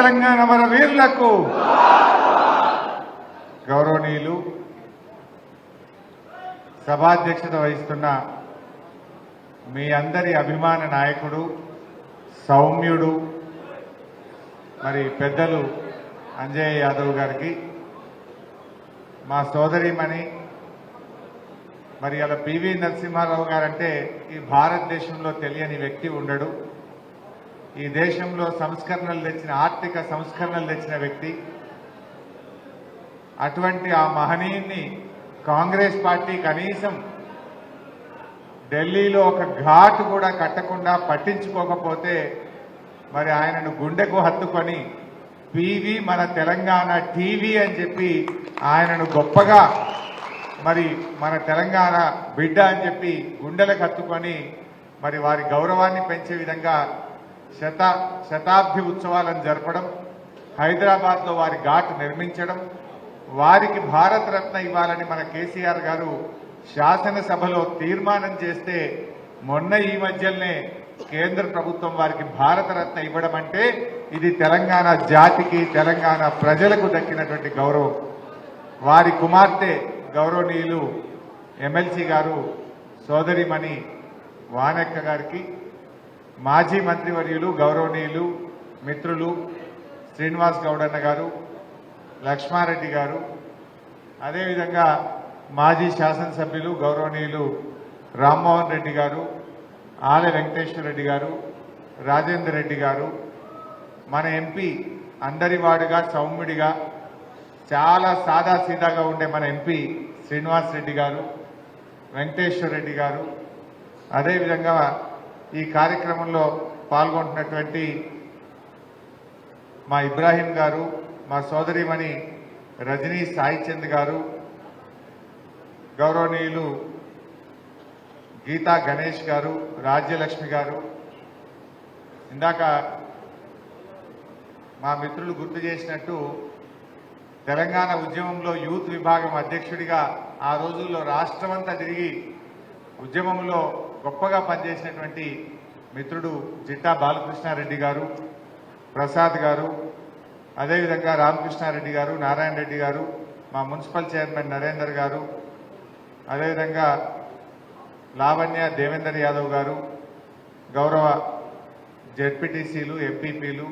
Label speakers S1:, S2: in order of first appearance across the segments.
S1: తెలంగాణ మన వీరులకు గౌరవనీయులు సభాధ్యక్షత వహిస్తున్న మీ అందరి అభిమాన నాయకుడు సౌమ్యుడు మరి పెద్దలు అంజయ్య యాదవ్ గారికి మా సోదరిమణి మరి అలా పివి నరసింహారావు గారంటే ఈ భారతదేశంలో తెలియని వ్యక్తి ఉండడు. ఈ దేశంలో సంస్కరణలు తెచ్చిన ఆర్థిక సంస్కరణలు తెచ్చిన వ్యక్తి. అటువంటి ఆ మహనీయుని కాంగ్రెస్ పార్టీ కనీసం ఢిల్లీలో ఒక ఘాటు కూడా కట్టకుండా పట్టించుకోకపోతే మరి ఆయనను గుండెకు హత్తుకొని పివి మన తెలంగాణ టీవీ అని చెప్పి ఆయనను గొప్పగా మరి మన తెలంగాణ బిడ్డ అని చెప్పి గుండెలకు హత్తుకొని మరి వారి గౌరవాన్ని పెంచే విధంగా శతాబ్ది ఉత్సవాలను జరపడం, హైదరాబాద్లో వారి ఘాట్ నిర్మించడం, వారికి భారతరత్న ఇవ్వాలని మన కేసీఆర్ గారు శాసనసభలో తీర్మానం చేస్తే మొన్న ఈ మధ్యనే కేంద్ర ప్రభుత్వం వారికి భారతరత్న ఇవ్వడం అంటే ఇది తెలంగాణ జాతికి తెలంగాణ ప్రజలకు దక్కినటువంటి గౌరవం. వారి కుమార్తె గౌరవనీయులు ఎమ్మెల్సీ గారు సోదరిమణి వానెక్క గారికి, మాజీ మంత్రివర్యులు గౌరవనీయులు మిత్రులు శ్రీనివాస్ గౌడన్న గారు, లక్ష్మారెడ్డి గారు, అదేవిధంగా మాజీ శాసనసభ్యులు గౌరవనీయులు రామ్మోహన్ రెడ్డి గారు, ఆలె వెంకటేశ్వర రెడ్డి గారు, రాజేందర్ రెడ్డి గారు, మన ఎంపీ అందరివాడుగా సౌమ్యుడిగా చాలా సాదాసీదాగా ఉండే మన ఎంపీ శ్రీనివాస్ రెడ్డి గారు, వెంకటేశ్వర రెడ్డి గారు, అదేవిధంగా ఈ కార్యక్రమంలో పాల్గొంటున్నటువంటి మా ఇబ్రాహీం గారు, మా సోదరిమణి రజనీ సాయిచంద్ గారు, గౌరవనీయులు గీతా గణేష్ గారు, రాజ్యలక్ష్మి గారు, ఇందాక మా మిత్రులు గుర్తు చేసినట్టు తెలంగాణ ఉద్యమంలో యూత్ విభాగం అధ్యక్షుడిగా ఆ రోజుల్లో రాష్ట్రమంతా తిరిగి ఉద్యమంలో గొప్పగా పనిచేసినటువంటి మిత్రుడు జిట్టా బాలకృష్ణారెడ్డి గారు, ప్రసాద్ గారు, అదేవిధంగా రామకృష్ణారెడ్డి గారు, నారాయణ రెడ్డి గారు, మా మున్సిపల్ చైర్మన్ నరేందర్ గారు, అదేవిధంగా లావణ్య దేవేందర్ యాదవ్ గారు, గౌరవ జెడ్పీటీసీలు, ఎంపీపీలు,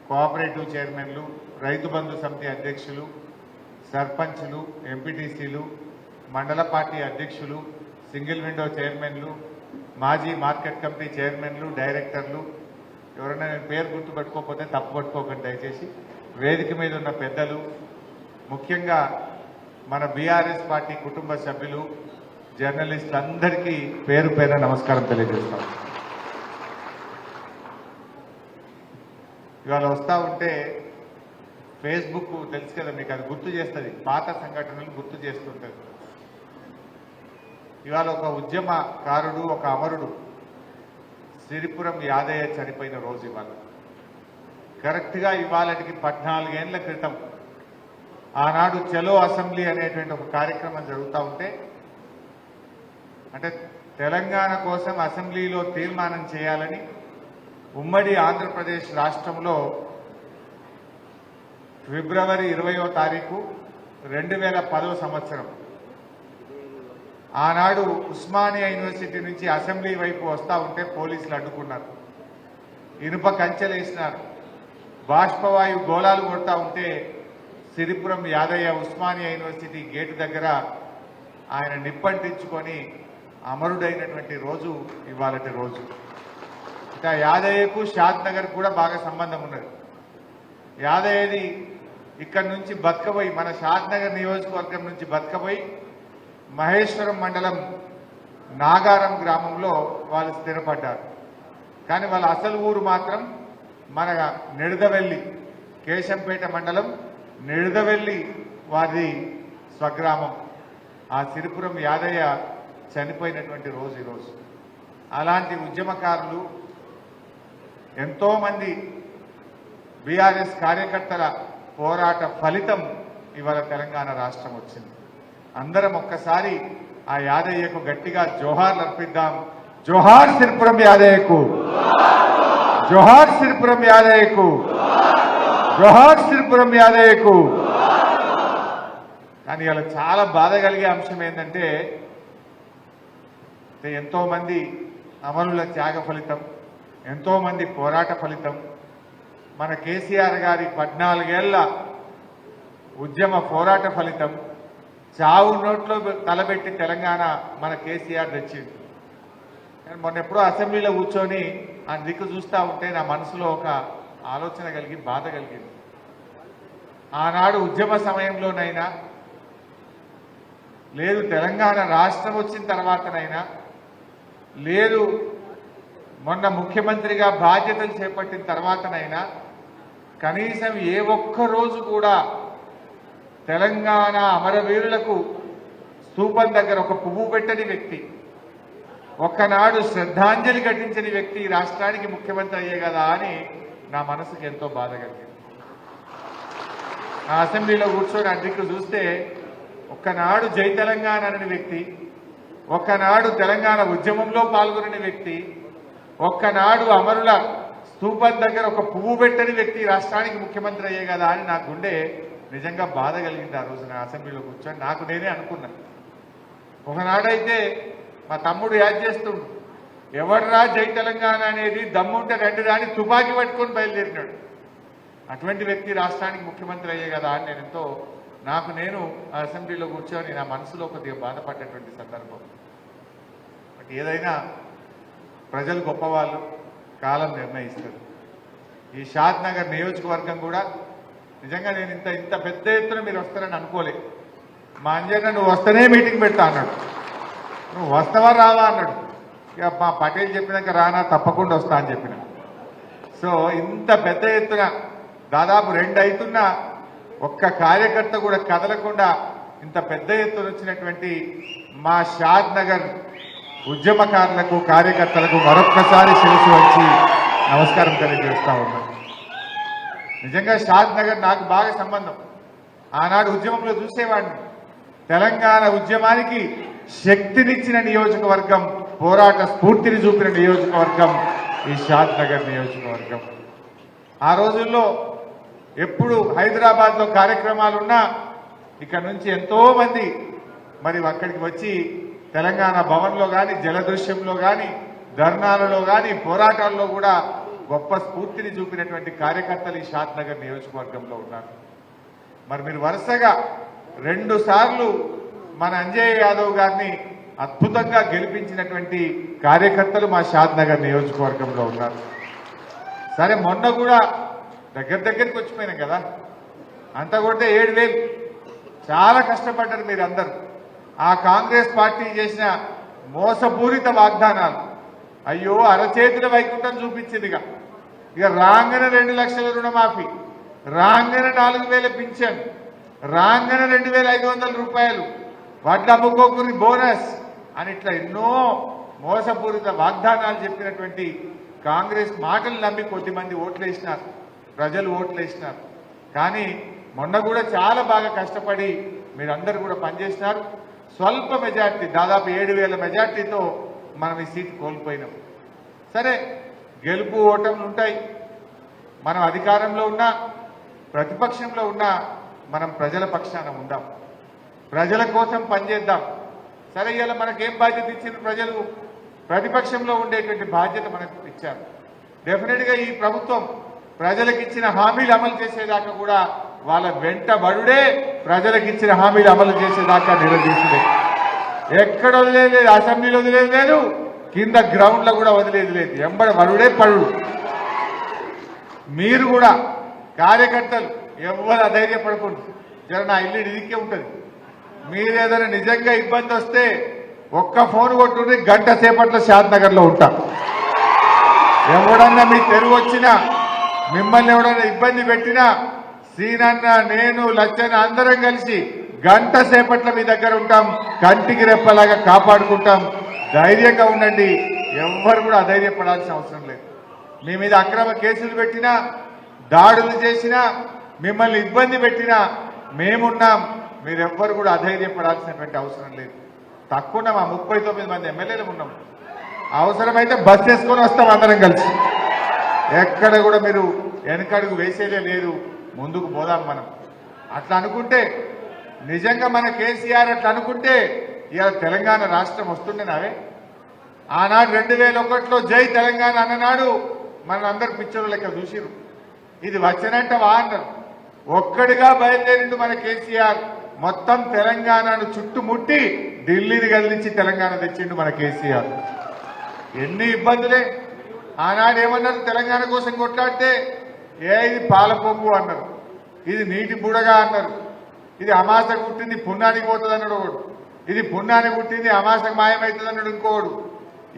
S1: కోఆపరేటివ్ చైర్మన్లు, రైతు బంధు సమితి అధ్యక్షులు, సర్పంచ్లు, ఎంపీటీసీలు, మండల పార్టీ అధ్యక్షులు, సింగిల్ విండో చైర్మన్లు, మాజీ మార్కెట్ కమిటీ చైర్మన్లు, డైరెక్టర్లు, ఎవరైనా నేను పేరు గుర్తుపెట్టుకోకపోతే తప్పు పట్టుకోకండి దయచేసి, వేదిక మీద ఉన్న పెద్దలు, ముఖ్యంగా మన బీఆర్ఎస్ పార్టీ కుటుంబ సభ్యులు, జర్నలిస్టులందరికీ పేరు పేరున నమస్కారం తెలియజేస్తాం. ఇవాళ వస్తూ ఉంటే ఫేస్బుక్ తెలుసు కదా మీకు, అది గుర్తు చేస్తుంది, పాత సంఘటనలు గుర్తు చేస్తుంటుంది. ఇవాళ ఒక ఉద్యమకారుడు, ఒక అమరుడు సిరిపురం యాదయ్య చనిపోయిన రోజు ఇవాళ. కరెక్ట్గా ఇవాళకి 14 ఏళ్ల క్రితం ఆనాడు చలో అసెంబ్లీ అనేటువంటి ఒక కార్యక్రమం జరుగుతూ ఉంటే, అంటే తెలంగాణ కోసం అసెంబ్లీలో తీర్మానం చేయాలని ఉమ్మడి ఆంధ్రప్రదేశ్ రాష్ట్రంలో ఫిబ్రవరి 20వ తారీఖు 2010వ సంవత్సరం ఆనాడు ఉస్మానియా యూనివర్సిటీ నుంచి అసెంబ్లీ వైపు వస్తూ ఉంటే పోలీసులు అడ్డుకున్నారు, ఇనుప కంచెలు వేసినారు, బాష్పవాయు గోళాలు కొడతా ఉంటే సిరిపురం యాదయ్య ఉస్మానియా యూనివర్సిటీ గేటు దగ్గర ఆయన నిప్పంటించుకొని అమరుడైనటువంటి రోజు ఇవాళటి రోజు. ఇంకా యాదయ్యకు షాద్ నగర్ కూడా బాగా సంబంధం ఉన్నది. యాదయ్యది ఇక్కడి నుంచి బతకబోయి మన షాద్ నగర్ నియోజకవర్గం నుంచి బతకబోయి మహేశ్వరం మండలం నాగారం గ్రామంలో వాళ్ళు స్థిరపడ్డారు. కానీ వాళ్ళ అసలు ఊరు మాత్రం మన నిడదవెల్లి, కేశంపేట మండలం నిడదవెల్లి వారి స్వగ్రామం. ఆ సిరిపురం యాదయ్య చనిపోయినటువంటి రోజు ఈరోజు. అలాంటి ఉద్యమకారులు ఎంతోమంది బీఆర్ఎస్ కార్యకర్తల పోరాట ఫలితం ఇవాళ తెలంగాణ రాష్ట్రం వచ్చింది. అందరం ఒక్కసారి ఆ యాదయ్యకు గట్టిగా జోహార్లు అర్పిద్దాం. జోహార్ సిరిపురం యాదయ్యకు, జోహార్ సిరిపురం యాదయ్యకు, జోహార్ శ్రీపురం యాదయ్యకు. కానీ ఇలా చాలా బాధ కలిగే అంశం ఏంటంటే ఎంతో మంది అమరుల త్యాగ ఫలితం, ఎంతో మంది పోరాట ఫలితం, మన కేసీఆర్ గారి 14 ఏళ్ల ఉద్యమ పోరాట ఫలితం, చావు నోట్లో తలబెట్టి తెలంగాణ మన కేసీఆర్ తెచ్చింది. మొన్న ఎప్పుడో అసెంబ్లీలో కూర్చొని ఆ దిక్కు చూస్తూ ఉంటే నా మనసులో ఒక ఆలోచన కలిగి బాధ కలిగింది. ఆనాడు ఉద్యమ సమయంలోనైనా లేదు, తెలంగాణ రాష్ట్రం వచ్చిన తర్వాతనైనా లేదు, మొన్న ముఖ్యమంత్రిగా బాధ్యతలు చేపట్టిన తర్వాతనైనా కనీసం ఏ ఒక్క రోజు కూడా తెలంగాణ అమరవీరులకు స్తూపం దగ్గర ఒక పువ్వు పెట్టని వ్యక్తి, ఒక్కనాడు శ్రద్ధాంజలి ఘటించని వ్యక్తి రాష్ట్రానికి ముఖ్యమంత్రి అయ్యే కదా అని నా మనసుకు ఎంతో బాధ కలిగింది. ఆ అసెంబ్లీలో కూర్చొని అడ్డికి చూస్తే ఒక్కనాడు జై తెలంగాణ అనే వ్యక్తి, ఒక్కనాడు తెలంగాణ ఉద్యమంలో పాల్గొని వ్యక్తి, ఒక్కనాడు అమరుల స్తూపం దగ్గర ఒక పువ్వు పెట్టని వ్యక్తి రాష్ట్రానికి ముఖ్యమంత్రి అయ్యే కదా అని నా గుండె నిజంగా బాధ కలిగింది. ఆ రోజున అసెంబ్లీలో కూర్చొని నాకు నేనే అనుకున్నా, ఒకనాడైతే మా తమ్ముడు యాద్ చేస్తుండు, ఎవడరా జై తెలంగాణ అనేది దమ్ముంటే రెండు రాని తుపాకీ పట్టుకొని బయలుదేరినాడు. అటువంటి వ్యక్తి రాష్ట్రానికి ముఖ్యమంత్రి అయ్యే కదా అని నేను ఎంతో నాకు నేను అసెంబ్లీలో కూర్చొని నా మనసులో కొద్దిగా బాధపడ్డటువంటి సందర్భం. బట్ ఏదైనా ప్రజలు గొప్పవాళ్ళు, కాలం నిర్ణయిస్తారు. ఈ షాద్ నగర్ నియోజకవర్గం కూడా నిజంగా నేను ఇంత పెద్ద ఎత్తున మీరు వస్తారని అనుకోలే. మా అంజన్న నువ్వు వస్తేనే మీటింగ్ పెడతా అన్నాడు, నువ్వు వస్తావా రావా అన్నాడు. ఇక మా పటేల్ చెప్పినాక రానా, తప్పకుండా వస్తా అని చెప్పిన. సో ఇంత పెద్ద ఎత్తున దాదాపు 2 అవుతున్నా ఒక్క కార్యకర్త కూడా కదలకుండా ఇంత పెద్ద ఎత్తున వచ్చినటువంటి మా షాద్ నగర్ ఉద్యమకారులకు, కార్యకర్తలకు మరొక్కసారి శిరస్సు వచ్చి నమస్కారం తెలియజేస్తా ఉన్నాను. నిజంగా షాద్ నగర్ నాకు బాగా సంబంధం. ఆనాడు ఉద్యమంలో చూసేవాడిని. తెలంగాణ ఉద్యమానికి శక్తినిచ్చిన నియోజకవర్గం, పోరాట స్ఫూర్తిని చూపిన నియోజకవర్గం ఈ షాద్ నగర్ నియోజకవర్గం. ఆ రోజుల్లో ఎప్పుడు హైదరాబాద్లో కార్యక్రమాలున్నా ఇక్కడ నుంచి ఎంతో మంది మరి అక్కడికి వచ్చి తెలంగాణ భవన్లో కానీ, జలదృశ్యంలో కానీ, ధర్నాలలో కానీ, పోరాటాల్లో కూడా గొప్ప స్ఫూర్తిని చూపినటువంటి కార్యకర్తలు ఈ షాద్ నగర్ నియోజకవర్గంలో ఉన్నారు. మరి మీరు వరుసగా 2 సార్లు మన అంజయ్య యాదవ్ గారిని అద్భుతంగా గెలిపించినటువంటి కార్యకర్తలు మా షాద్ నగర్ నియోజకవర్గంలో ఉన్నారు. సరే మొన్న కూడా దగ్గరికి వచ్చిపోయినాం కదా, అంతా కొడితే 7,000. చాలా కష్టపడ్డారు మీరు అందరూ. ఆ కాంగ్రెస్ పార్టీ చేసిన మోసపూరిత వాగ్దానాలు అయ్యో అరచేతుల వైకుంఠం చూపించిందిగా. ఇక రాంగన 2 లక్షల రుణమాఫీ, రాంగన 4,000 పింఛన్, రాంగన 2,500 రూపాయలు, వడ్ల అమ్ముకోకుని బోనస్ అని ఇట్లా ఎన్నో మోసపూరిత వాగ్దానాలు చెప్పినటువంటి కాంగ్రెస్ మాటలు నమ్మి కొద్దిమంది ఓట్లేసినారు, ప్రజలు ఓట్లేసినారు. కానీ మొన్న కూడా చాలా బాగా కష్టపడి మీరందరూ కూడా పనిచేసినారు. స్వల్ప మెజార్టీ, దాదాపు 7,000 మెజార్టీతో మనం ఈ సీట్ కోల్పోయినాం. సరే గెలుపు ఓటములు ఉంటాయి. మనం అధికారంలో ఉన్నా, ప్రతిపక్షంలో ఉన్నా మనం ప్రజల పక్షాన ఉందాం, ప్రజల కోసం పనిచేద్దాం. సరే ఇలా మనకేం బాధ్యత ఇచ్చిన ప్రజలు, ప్రతిపక్షంలో ఉండేటువంటి బాధ్యత మనకు ఇచ్చారు. డెఫినెట్గా ఈ ప్రభుత్వం ప్రజలకు ఇచ్చిన హామీలు అమలు చేసేదాకా కూడా వాళ్ళ వెంటబడుడే ప్రజలకు ఇచ్చిన హామీలు అమలు చేసేదాకా నిలదీసుడే. ఎక్కడ వదిలేదు లేదు, అసెంబ్లీలో వదిలేదు లేదు, కింద గ్రౌండ్లో కూడా వదిలేదు లేదు, ఎంబడబడుడే పడు. మీరు కూడా కార్యకర్తలు ఎవరు అధైర్యపడకుండా, జర నా ఇల్లు ఇదికే ఉంటుంది. మీరేదైనా నిజంగా ఇబ్బంది వస్తే ఒక్క ఫోన్ కొట్టుండి, గంట సేపట్లో షాద్ నగర్లో ఉంటా. ఎవడన్నా మీ తెరువు వచ్చినా, మిమ్మల్ని ఎవడన్నా ఇబ్బంది పెట్టినా, సీనన్న, నేను, లచ్చన్న అందరం కలిసి గంట సేపట్లో మీ దగ్గర ఉంటాం, కంటికి రెప్పలాగా కాపాడుకుంటాం. ధైర్యంగా ఉండండి, ఎవ్వరు కూడా అధైర్యపడాల్సిన అవసరం లేదు. మీ మీద అక్రమ కేసులు పెట్టినా, దాడులు చేసినా, మిమ్మల్ని ఇబ్బంది పెట్టినా మేమున్నాం. మీరెవ్వరు కూడా అధైర్యపడాల్సినటువంటి అవసరం లేదు. తక్కువ మా 39 మంది ఎమ్మెల్యేలు ఉన్నాం. అవసరమైతే బస్ వేసుకొని వస్తాం అందరం కలిసి. ఎక్కడ కూడా మీరు వెనకడుగు వేసేదే లేదు. ముందుకు పోదాం మనం. అట్లా అనుకుంటే నిజంగా మన కేసీఆర్ అట్లా అనుకుంటే ఇవాళ తెలంగాణ రాష్ట్రం వస్తుండేనావే. ఆనాడు 2001లో జై తెలంగాణ అన్ననాడు మనందరు పిక్చర్లు లెక్క చూసిరు. ఇది వచ్చినట్టవా అన్నారు. ఒక్కడిగా బయలుదేరిండు మన కేసీఆర్. మొత్తం తెలంగాణను చుట్టుముట్టి ఢిల్లీని కదిలించి తెలంగాణ తెచ్చిండు మన కేసీఆర్. ఎన్ని ఇబ్బందులే. ఆనాడు ఏమన్నారు, తెలంగాణ కోసం కొట్లాడితే ఇది పాల పొంగు అన్నారు, ఇది నీటి బుడగా అన్నారు, ఇది అమాసకు పుట్టింది పుణ్యానికి పోతుంది అన్నాడు ఒకడు, ఇది పుణ్యానికి పుట్టింది అమాసకు మాయమవుతుంది అన్నాడు ఇంకోడు.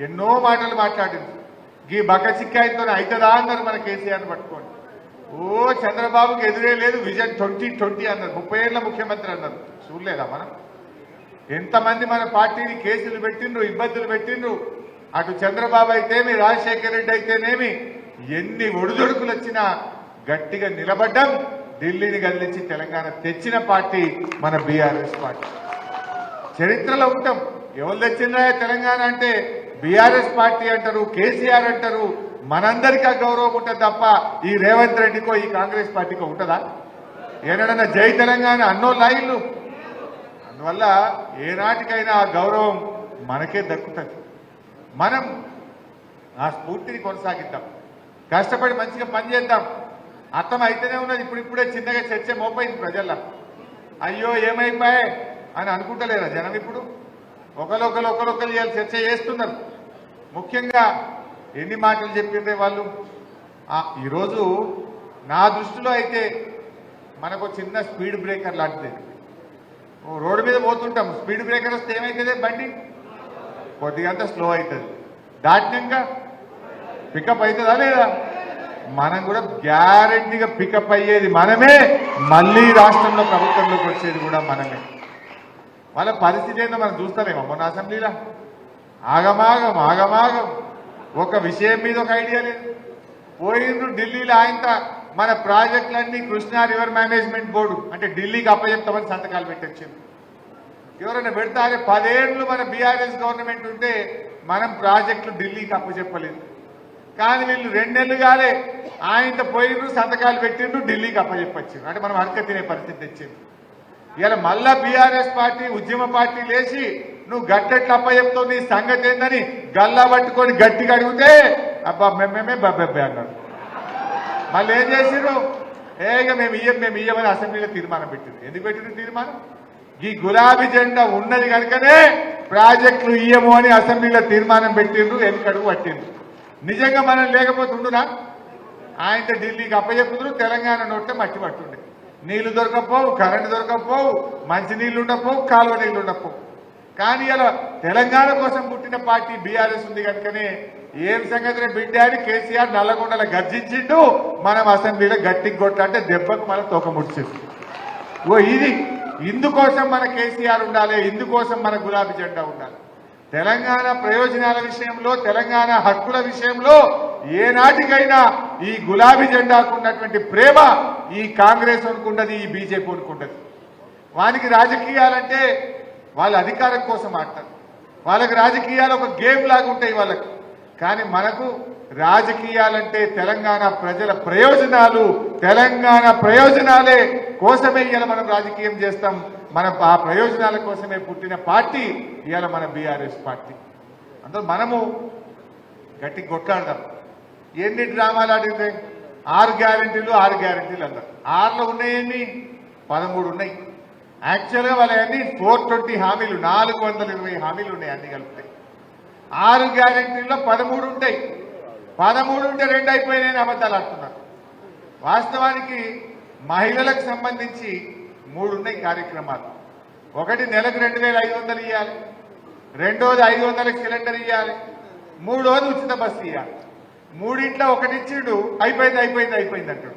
S1: ఎన్నో మాటలు మాట్లాడింది. ఈ బక్క చిక్కాయితో అవుతుందా అన్నారు మన కేసీఆర్ని పట్టుకోండి. ఓ చంద్రబాబుకి ఎదురే లేదు, విజన్ 2020 అన్నారు, 30 ఏళ్ల ముఖ్యమంత్రి అన్నారు. చూడలేదా మనం? ఎంతమంది మన పార్టీని కేసులు పెట్టిండ్రు, ఇబ్బందులు పెట్టిండ్రు. అటు చంద్రబాబు అయితేమి, రాజశేఖర రెడ్డి అయితేనేమి, ఎన్ని ఒడిదొడుకులు వచ్చినా గట్టిగా నిలబడ్డం. ఢిల్లీని కదిలించి తెలంగాణ తెచ్చిన పార్టీ మన బీఆర్ఎస్ పార్టీ. చరిత్రలో ఉంటాం. ఎవరు తెచ్చిందా తెలంగాణ అంటే బీఆర్ఎస్ పార్టీ అంటారు, కేసీఆర్ అంటారు. మనందరికీ ఆ గౌరవం ఉంటుంది తప్ప ఈ రేవంత్ రెడ్డికో ఈ కాంగ్రెస్ పార్టీకో ఉంటుందా? ఏనాడన్నా జై తెలంగాణ అన్నో లైన్లు. అందువల్ల ఏనాటికైనా ఆ గౌరవం మనకే దక్కుతుంది. మనం ఆ స్ఫూర్తిని కొనసాగిద్దాం, కష్టపడి మంచిగా పనిచేద్దాం. అర్థం అయితేనే ఉన్నది. ఇప్పుడిప్పుడే చిన్నగా చర్చ మోపైంది ప్రజల్లో. అయ్యో ఏమైపోయాయి అని అనుకుంటలేరా జనం? ఇప్పుడు ఒకరొకరు ఇవాళ చర్చ చేస్తున్నారు. ముఖ్యంగా ఎన్ని మాటలు చెప్పిందే వాళ్ళు. ఈరోజు నా దృష్టిలో అయితే మనకు చిన్న స్పీడ్ బ్రేకర్ లాంటిది. రోడ్డు మీద పోతుంటాం, స్పీడ్ బ్రేకర్ వస్తే ఏమవుతుంది? బండి కొద్దిగంత స్లో అవుతుంది, దాటినాక పికప్ అవుతుందా లేదా? మనం కూడా గ్యారెంటీగా పికప్ అయ్యేది మనమే, మళ్ళీ రాష్ట్రంలో ప్రభుత్వంలోకి వచ్చేది కూడా మనమే. వాళ్ళ పరిస్థితి ఏందో మనం చూస్తారేమో. మొన్న అసెంబ్లీలో ఆగమాగం ఒక విషయం మీద ఒక ఐడియా లేదు. పోయిండ్రు ఢిల్లీలో ఆయనతో మన ప్రాజెక్టులన్నీ కృష్ణా రివర్ మేనేజ్మెంట్ బోర్డు అంటే ఢిల్లీకి అప్పచెప్తామని సంతకాలు పెట్టొచ్చింది. ఎవరైనా పెడతారే? 10 ఏళ్ళు మన బీఆర్ఎస్ గవర్నమెంట్ ఉంటే మనం ప్రాజెక్టులు ఢిల్లీకి అప్పచెప్పలేదు. కానీ వీళ్ళు 2 నెలలు కాలే ఆయనతో పోయిండ్రు, సంతకాలు పెట్టిండ్రు, ఢిల్లీకి అప్పచెప్పచ్చిండ్రు. అంటే మనం అడక తినే పరిస్థితి తెచ్చింది. ఇలా మళ్ళా బీఆర్ఎస్ పార్టీ ఉద్యమ పార్టీ లేచి నువ్వు గట్టెట్లు అప్పచెప్తావు, నీ సంగతి ఏందని గల్లా పట్టుకొని గట్టిగా అడిగితే అబ్బా మేమే బబ్బెబ్బే అన్నాడు. మళ్ళీ ఏం చేసిర్రు? ఇక మేము ఇయ్యమని అసెంబ్లీలో తీర్మానం పెట్టింది. ఎందుకు పెట్టింది తీర్మానం? ఈ గులాబీ జెండా ఉన్నది కనుకనే ప్రాజెక్టులు ఇయ్యము అని అసెంబ్లీలో తీర్మానం పెట్టిండ్రు, వెనుకడుగు పట్టిండ్రు. నిజంగా మనం లేకపోతే ఉండునా? ఆయనతో ఢిల్లీకి అప్పచెప్పుదురు, తెలంగాణ నోట్టే మట్టి పట్టుండే. నీళ్లు దొరకపోవు, కరెంటు దొరకపోవు, మంచి నీళ్లు ఉండకపోవు, కాలువ నీళ్లు ఉండకపోవు. కానీ ఇలా తెలంగాణ కోసం పుట్టిన పార్టీ బీఆర్ఎస్ ఉంది కనుకనే ఏం సంగతి బిడ్డ అని కేసీఆర్ నల్లగొండల గర్జించిండు. మనం అసెంబ్లీలో గట్టికి కొట్లాంటే దెబ్బకు మనం తోక ముడిచింది. ఇది ఇందుకోసం మన కేసీఆర్ ఉండాలి, ఇందుకోసం మన గులాబీ జెండా ఉండాలి. తెలంగాణ ప్రయోజనాల విషయంలో, తెలంగాణ హక్కుల విషయంలో ఏనాటికైనా ఈ గులాబీ జెండాకు ఉన్నటువంటి ప్రేమ ఈ కాంగ్రెస్ అనుకుంటది, ఈ బీజేపీ అనుకుంటది. వానికి రాజకీయాలంటే వాళ్ళ అధికారం కోసం ఆడతారు. వాళ్ళకి రాజకీయాలు ఒక గేమ్ లాగా ఉంటాయి వాళ్ళకి. కానీ మనకు రాజకీయాలంటే తెలంగాణ ప్రజల ప్రయోజనాలు, తెలంగాణ ప్రయోజనాలే కోసమే ఇవాళ మనం రాజకీయం చేస్తాం. మనం ఆ ప్రయోజనాల కోసమే పుట్టిన పార్టీ ఇవాళ మన బీఆర్ఎస్ పార్టీ. అందులో మనము గట్టి కొట్లాడదాం. ఎన్ని డ్రామాలు ఆడితే 6 గ్యారెంటీలు అన్నారు. 6లో ఉన్నాయన్ని 13 ఉన్నాయి. యాక్చువల్గా వాళ్ళ అన్ని 420 హామీలు, 420 హామీలు ఉన్నాయి అన్ని కలిపితే. 6 గ్యారెంటీల్లో 13 ఉంటాయి. 13 ఉంటే 2 అయిపోయినాయని అబద్ధాలు ఆడుతున్నారు. వాస్తవానికి మహిళలకు సంబంధించి 3 ఉన్నాయి కార్యక్రమాలు. ఒకటి నెలకు 2500 ఇవ్వాలి, రెండోది 500కి సిలిండర్ ఇవ్వాలి, మూడోది ఉచిత బస్సు ఇవ్వాలి. మూడింట్లో ఒకటి ఇచ్చిండు, అయిపోయింది అంటాడు.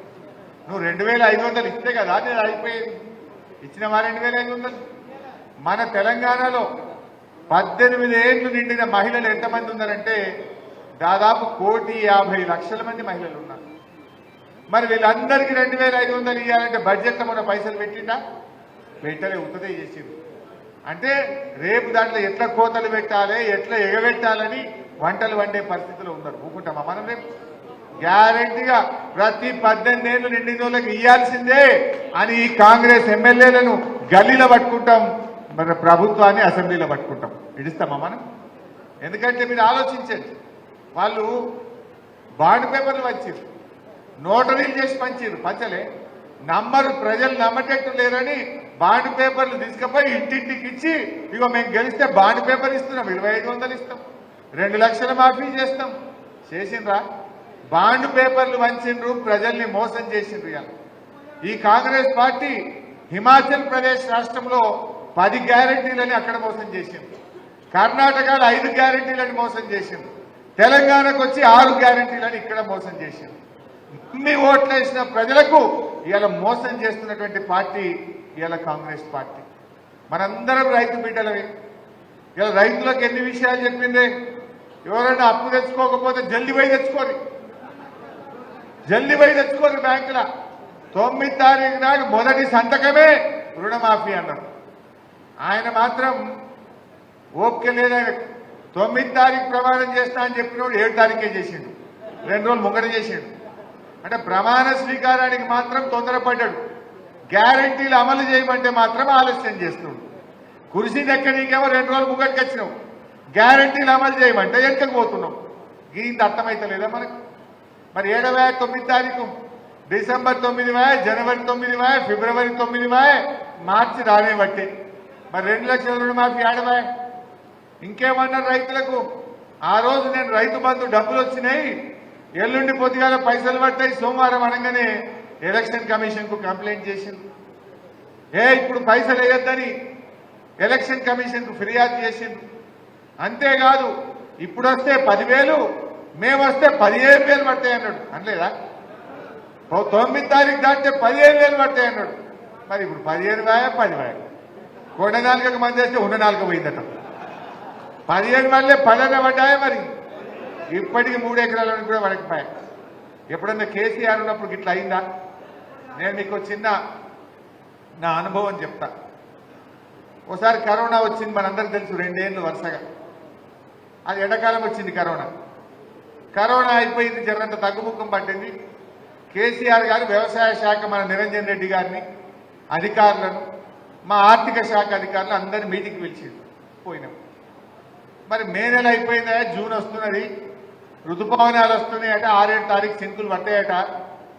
S1: నువ్వు 2500 ఇస్తే కదా నేను అయిపోయింది. ఇచ్చినవా 2500? మన తెలంగాణలో 18 ఏళ్లు నిండిన మహిళలు ఎంతమంది ఉన్నారంటే దాదాపు 1,50,00,000 మంది మహిళలు ఉన్నారు. మరి వీళ్ళందరికీ 2500 ఇవ్వాలంటే బడ్జెట్లో మన పైసలు పెట్టిందా? పెట్టలే, ఉత్తదే చేసింది. అంటే రేపు దాంట్లో ఎట్లా కోతలు పెట్టాలి, ఎట్లా ఎగబెట్టాలని వంటలు వండే పరిస్థితిలో ఉన్నారు. ఊకుంటామా మనం? రేపు గ్యారెంటీగా ప్రతి 18 ఏళ్ళు నిండిన వాళ్ళకి ఇయ్యాల్సిందే అని ఈ కాంగ్రెస్ ఎమ్మెల్యేలను గల్లీలో పట్టుకుంటాం, మన ప్రభుత్వాన్ని అసెంబ్లీలో పట్టుకుంటాం. ఇడిస్తామా మనం? ఎందుకంటే మీరు ఆలోచించండి, వాళ్ళు బాండ్ పేపర్లు పంచారు, నోటరీలు చేసి పంచలే, నమ్మరు, ప్రజలు నమ్మటట్టు లేరని బాండ్ పేపర్లు తీసుకుపోయి ఇంటింటికి ఇచ్చి, ఇగో మేము గెలిస్తే బాండ్ పేపర్ ఇస్తున్నాం, 2500 ఇస్తాం, 2 లక్షల మాఫీ చేస్తాం. చేసిండ్రా? బాండ్ పేపర్లు వంచిండ్రు, ప్రజల్ని మోసం చేసిండ్రు. ఈ కాంగ్రెస్ పార్టీ హిమాచల్ ప్రదేశ్ రాష్ట్రంలో 10 గ్యారెంటీలని అక్కడ మోసం చేసింది, కర్ణాటకలో 5 గ్యారెంటీలని మోసం చేసింది, తెలంగాణకు వచ్చి 6 గ్యారెంటీలని ఇక్కడ మోసం చేసింది. మీ ఓట్లేసిన ప్రజలకు ఇలా మోసం చేస్తున్నటువంటి పార్టీ ఇలా కాంగ్రెస్ పార్టీ. మనందరం రైతు బిడ్డలవి. ఇలా రైతులకు ఎన్ని విషయాలు చెప్పిందే. ఎవరైనా అప్పు తెచ్చుకోకపోతే జల్దీ పోయి తెచ్చుకోరు, బ్యాంకుల 9 తారీఖు నాడు మొదటి సంతకమే రుణమాఫీ అన్నారు. ఆయన మాత్రం ఓపిక లేదా, 9 తారీఖు ప్రమాణం చేస్తా అని చెప్పినప్పుడు 7 తారీఖే చేసిండు, 2 రోజులు ముంగట చేసిండు. అంటే ప్రమాణ స్వీకారానికి మాత్రం తొందరపడ్డాడు, గ్యారెంటీలు అమలు చేయమంటే మాత్రం ఆలస్యం చేస్తున్నాడు. కుర్చీ దక్కనీకేమో 2 రోజులు ముంగటికి వచ్చినావు, గ్యారెంటీలు అమలు చేయమంటే వెనకకు పోతున్నావు. ఇంత అర్థమైతలేదా మనకు? మరి 7వ 9 తారీఖు, డిసెంబర్ 9, జనవరి 9, ఫిబ్రవరి 9, మార్చి రానే బట్టి మరి 2 లక్షల రుణమాఫీ ఆడవా? ఇంకేమన్నారు రైతులకు? ఆ రోజు నేను రైతు బంధు డబ్బులు వచ్చినాయి, ఎల్లుండి పొద్దుగాల పైసలు పడతాయి, సోమవారం అనగానే ఎలక్షన్ కమిషన్ కు కంప్లైంట్ చేసింది. ఇప్పుడు పైసలు వేయొద్దని ఎలక్షన్ కమిషన్ కు ఫిర్యాదు చేసింది. అంతేకాదు, ఇప్పుడు వస్తే 10,000, మేము వస్తే 15,000 పడతాయి అన్నాడు. అనలేదా? 9 తారీఖు దాటితే 15,000 పడతాయి అన్నాడు. మరి ఇప్పుడు 15,000 10,000 కొండ 4 మంది వేస్తే ఉన్న 4 పోయిందట. 15 మళ్ళీ 10 పడ్డాయా? మరి ఇప్పటికి 3 ఎకరాలను కూడా పడకపోయా. ఎప్పుడన్నా కేసీఆర్ ఉన్నప్పుడు ఇట్లా అయిందా? నేను మీకు చిన్న నా అనుభవం చెప్తా. ఒకసారి కరోనా వచ్చింది, మనందరికి తెలుసు, 2 ఏళ్ళు వరుసగా. అది ఎండాకాలం వచ్చింది కరోనా అయిపోయింది, జరంత తగ్గుముఖం పట్టింది. కేసీఆర్ గారు వ్యవసాయ శాఖ మన నిరంజన్ రెడ్డి గారిని, అధికారులను, మా ఆర్థిక శాఖ అధికారులు అందరినీ మీటింగ్కి పిలిచింది. పోయినాం. మరి మే నెల అయిపోయిందా, జూన్ వస్తున్నది, ఋతుపవనాలు వస్తున్నాయట, 6-7 తారీఖు చినుకులు పట్టాయట,